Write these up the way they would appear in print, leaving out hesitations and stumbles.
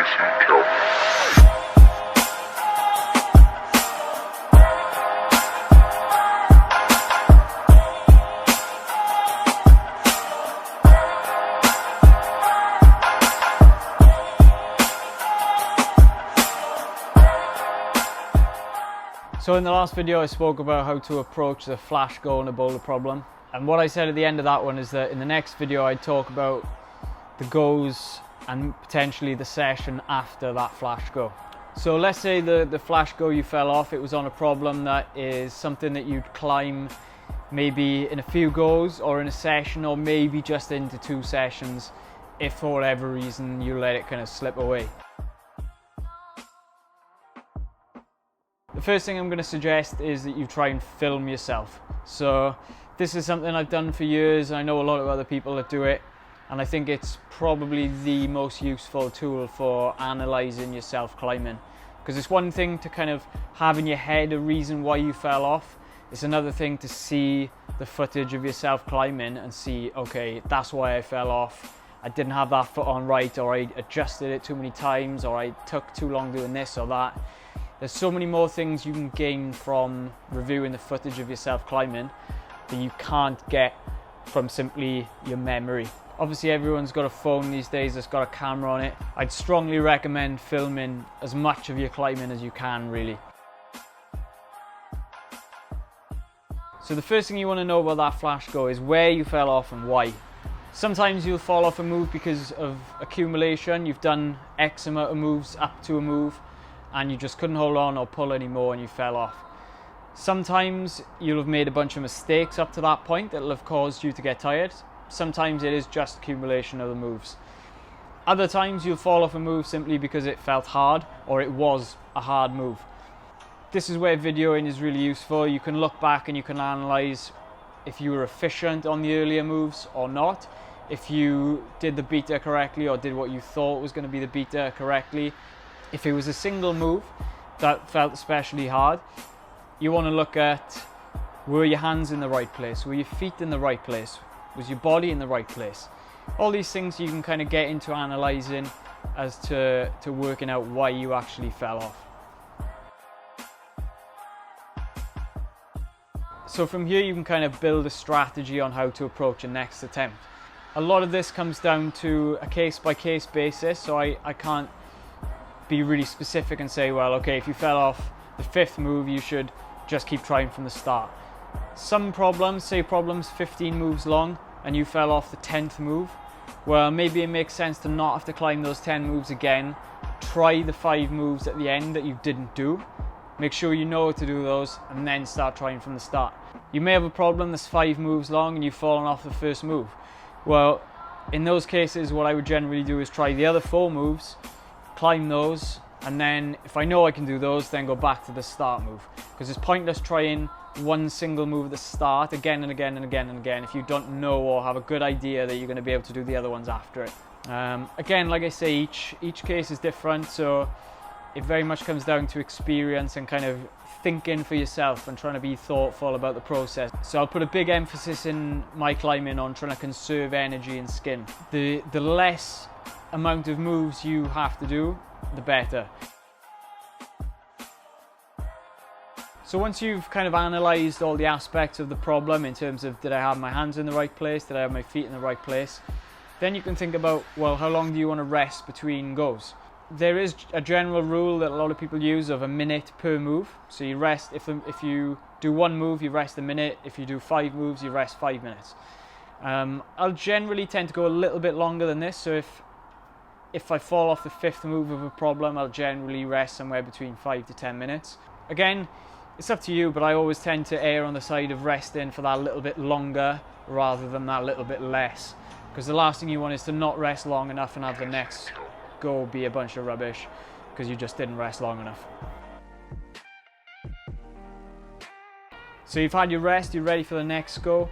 So in the last video I spoke about how to approach the flash go in a boulder problem, and what I said at the end of that one is that in the next video I'd talk about the goes and potentially the session after that flash go. So let's say the flash go you fell off, it was on a problem that is something that you'd climb maybe in a few goes or in a session, or maybe just into 2 sessions if for whatever reason you let it kind of slip away. The first thing I'm going to suggest is that you try and film yourself. So this is something I've done for years. I know a lot of other people that do it, and I think it's probably the most useful tool for analysing yourself climbing. Because it's one thing to kind of have in your head a reason why you fell off. It's another thing to see the footage of yourself climbing and see, okay, that's why I fell off. I didn't have that foot on right, or I adjusted it too many times, or I took too long doing this or that. There's so many more things you can gain from reviewing the footage of yourself climbing that you can't get from simply your memory. Obviously everyone's got a phone these days that's got a camera on it. I'd strongly recommend filming as much of your climbing as you can, really. So the first thing you want to know about that flash go is where you fell off and why. Sometimes you'll fall off a move because of accumulation. You've done X amount of moves up to a move and you just couldn't hold on or pull anymore and you fell off. Sometimes you'll have made a bunch of mistakes up to that point that'll have caused you to get tired. Sometimes it is just accumulation of the moves. Other times you'll fall off a move simply because it felt hard or it was a hard move. This is where videoing is really useful. You can look back and you can analyse if you were efficient on the earlier moves or not, if you did the beater correctly or did what you thought was going to be the beater correctly. If it was a single move that felt especially hard, you want to look at, were your hands in the right place? Were your feet in the right place? Was your body in the right place? All these things you can kind of get into analysing as to working out why you actually fell off. So from here you can kind of build a strategy on how to approach a next attempt. A lot of this comes down to a case-by-case basis, so I can't be really specific and say, well, okay, if you fell off the 5th move, you should just keep trying from the start. Some problems, say problems 15 moves long, and you fell off the 10th move, well, maybe it makes sense to not have to climb those 10 moves again. Try the 5 moves at the end that you didn't do. Make sure you know how to do those, and then start trying from the start. You may have a problem that's 5 moves long and you've fallen off the first move. Well, in those cases, what I would generally do is try the other 4 moves, climb those, and then if I know I can do those, then go back to the start move. Because it's pointless trying one single move at the start again and again and again and again if you don't know or have a good idea that you're going to be able to do the other ones after it. Again, like I say, each case is different, so it very much comes down to experience and kind of thinking for yourself and trying to be thoughtful about the process. So I'll put a big emphasis in my climbing on trying to conserve energy and skin. The less amount of moves you have to do, the better. So once you've kind of analysed all the aspects of the problem in terms of, did I have my hands in the right place, did I have my feet in the right place, then you can think about, well, how long do you want to rest between goes? There is a general rule that a lot of people use of a minute per move. So you rest, if you do 1 move, you rest a minute. If you do 5 moves, you rest 5 minutes. I'll generally tend to go a little bit longer than this. So if I fall off the 5th move of a problem, I'll generally rest somewhere between 5 to 10 minutes. Again, it's up to you, but I always tend to err on the side of resting for that little bit longer rather than that little bit less. Because the last thing you want is to not rest long enough and have the next go be a bunch of rubbish because you just didn't rest long enough. So you've had your rest, you're ready for the next go.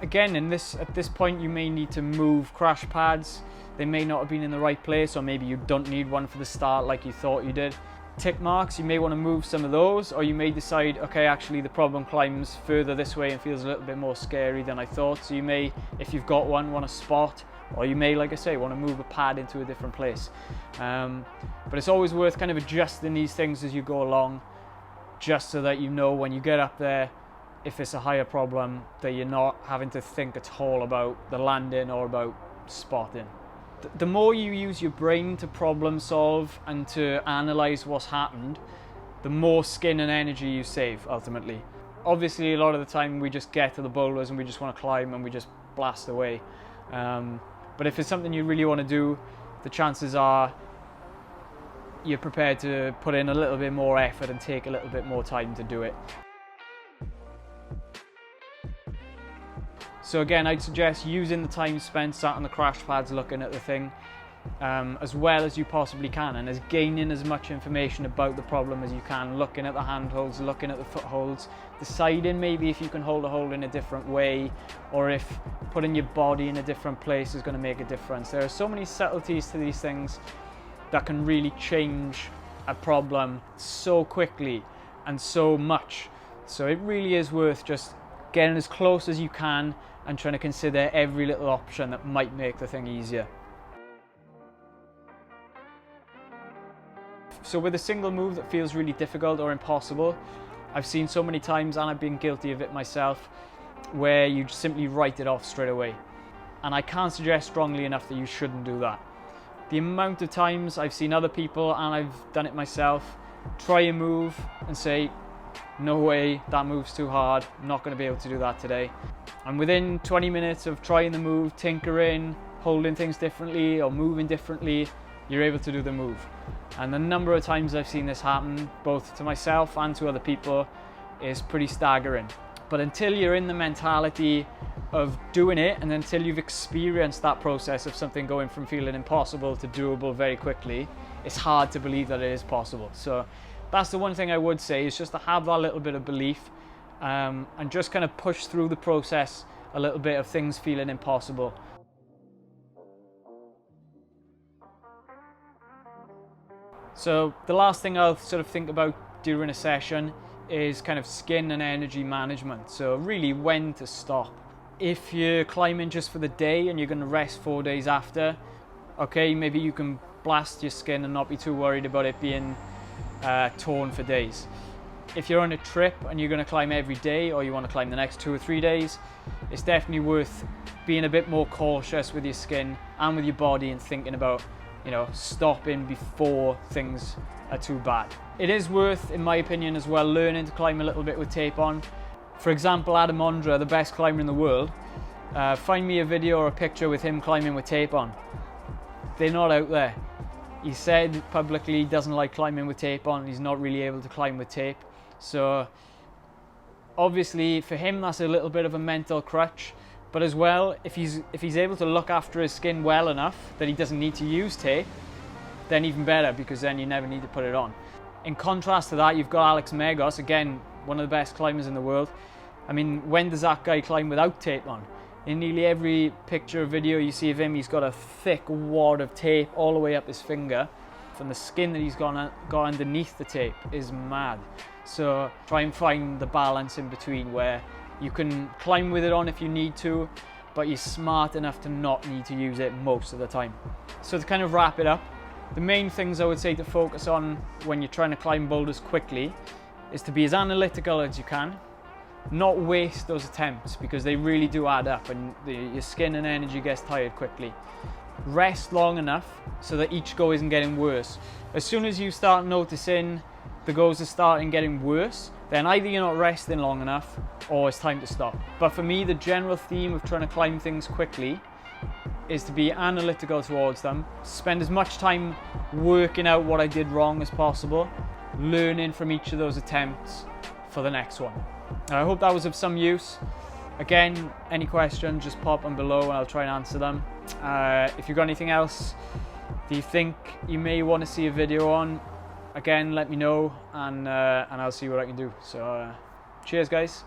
Again, at this point you may need to move crash pads. They may not have been in the right place, or maybe you don't need one for the start like you thought you did. Tick marks, you may want to move some of those, or you may decide, okay, actually the problem climbs further this way and feels a little bit more scary than I thought. So you may, if you've got one, want to spot or you may, like I say, want to move a pad into a different place. But it's always worth kind of adjusting these things as you go along, just so that you know when you get up there, if it's a higher problem, that you're not having to think at all about the landing or about spotting. The more you use your brain to problem solve and to analyze what's happened, the more skin and energy you save ultimately. Obviously, a lot of the time we just get to the boulders and we just want to climb and we just blast away. But if it's something you really want to do, the chances are you're prepared to put in a little bit more effort and take a little bit more time to do it. So again, I'd suggest using the time spent sat on the crash pads looking at the thing as well as you possibly can, and as gaining as much information about the problem as you can, looking at the handholds, looking at the footholds, deciding maybe if you can hold a hold in a different way, or if putting your body in a different place is going to make a difference. There are so many subtleties to these things that can really change a problem so quickly and so much. So it really is worth just getting as close as you can and trying to consider every little option that might make the thing easier. So with a single move that feels really difficult or impossible, I've seen so many times, and I've been guilty of it myself, where you just simply write it off straight away. And I can't suggest strongly enough that you shouldn't do that. The amount of times I've seen other people, and I've done it myself, try a move and say, no way, that move's too hard, I'm not going to be able to do that today. And within 20 minutes of trying the move, tinkering, holding things differently or moving differently, you're able to do the move. And the number of times I've seen this happen, both to myself and to other people, is pretty staggering. But until you're in the mentality of doing it, and until you've experienced that process of something going from feeling impossible to doable very quickly, it's hard to believe that it is possible. So that's the one thing I would say, is just to have that little bit of belief and just kind of push through the process a little bit of things feeling impossible. So the last thing I'll sort of think about during a session is kind of skin and energy management. So really when to stop. If you're climbing just for the day and you're going to rest 4 days after, okay, maybe you can blast your skin and not be too worried about it being torn for days. If you're on a trip and you're going to climb every day, or you want to climb the next 2 or 3 days, it's definitely worth being a bit more cautious with your skin and with your body and thinking about, you know, stopping before things are too bad. It is worth, in my opinion as well, learning to climb a little bit with tape on. For example, Adam Ondra, the best climber in the world, find me a video or a picture with him climbing with tape on. They're not out there. He said publicly he doesn't like climbing with tape on. He's not really able to climb with tape. So obviously for him that's a little bit of a mental crutch. But as well, if he's able to look after his skin well enough that he doesn't need to use tape, then even better, because then you never need to put it on. In contrast to that, you've got Alex Megos, again, one of the best climbers in the world. I mean, when does that guy climb without tape on? In nearly every picture or video you see of him, he's got a thick wad of tape all the way up his finger. And the skin that he's got underneath the tape is mad. So try and find the balance in between, where you can climb with it on if you need to, but you're smart enough to not need to use it most of the time. So to kind of wrap it up, the main things I would say to focus on when you're trying to climb boulders quickly is to be as analytical as you can, not waste those attempts, because they really do add up and your skin and energy gets tired quickly. Rest long enough so that each go isn't getting worse. As soon as you start noticing the goes are starting getting worse, then either you're not resting long enough or it's time to stop. But for me, the general theme of trying to climb things quickly is to be analytical towards them, spend as much time working out what I did wrong as possible, learning from each of those attempts for the next one. I hope that was of some use. Again, any questions, just pop them below and I'll try and answer them. If you've got anything else that you think you may want to see a video on, again, let me know and I'll see what I can do. So cheers guys.